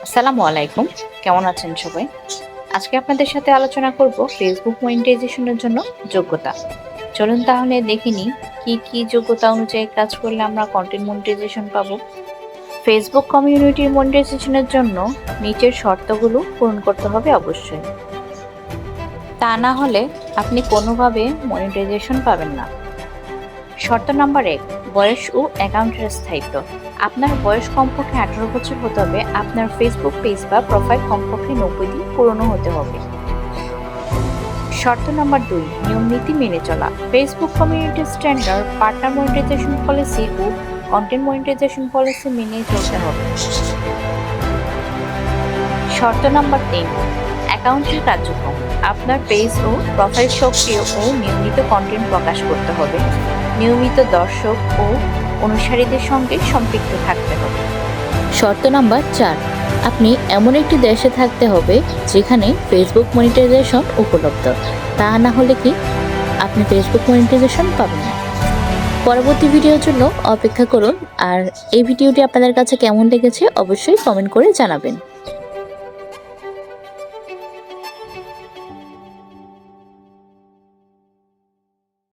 আসসালামু আলাইকুম। কেমন আছেন সবাই? আজকে আপনাদের সাথে আলোচনা করব ফেসবুক মনিটাইজেশনের জন্য যোগ্যতা। চলুন তাহলে দেখে নিই কি যোগ্যতা অনুযায়ী কাজ করলে আমরা কন্টেন্ট মনিটাইজেশন পাবো। ফেসবুক কমিউনিটি মনিটাইজেশনের জন্য নিচের শর্তগুলো পূরণ করতে হবে অবশ্যই। তা না হলে আপনি কোনোভাবে মনিটাইজেশন পাবেন না। শর্ত নাম্বার ১, বয়স ও অ্যাকাউন্টের স্থায়িত্ব। আপনার বয়স কমপক্ষে ১৮ বছর হতে হবে। আপনার ফেসবুক পেজ বা প্রোফাইল কমপক্ষে ৯০ দিন পুরনো হতে হবে। শর্ত নাম্বার ২, নিয়ম নীতি মেনে চলা। Facebook community standard, partner monetisation policy ও কন্টেন্ট মনিটাইজেশন পলিসি মেনে চলতে হবে। শর্ত নাম্বার ৩, অ্যাকাউন্টের কার্যক্রম। আপনার পেজ ও প্রোফাইল সক্রিয় ও নিয়মিত কন্টেন্ট প্রকাশ করতে হবে। নিয়মিত দর্শক ও অনুসারীদের সঙ্গে সম্পৃক্ত থাকতে হবে। শর্ত নাম্বার ৪, আপনি এমন একটি দেশে থাকতে হবে যেখানে ফেসবুক মনিটাইজেশন উপলব্ধ। তা না হলে কি আপনি ফেসবুক মনিটাইজেশন পাবেন না। পরবর্তী ভিডিওর জন্য অপেক্ষা করুন। আর এই ভিডিওটি আপনাদের কাছে কেমন লেগেছে অবশ্যই কমেন্ট করে জানাবেন।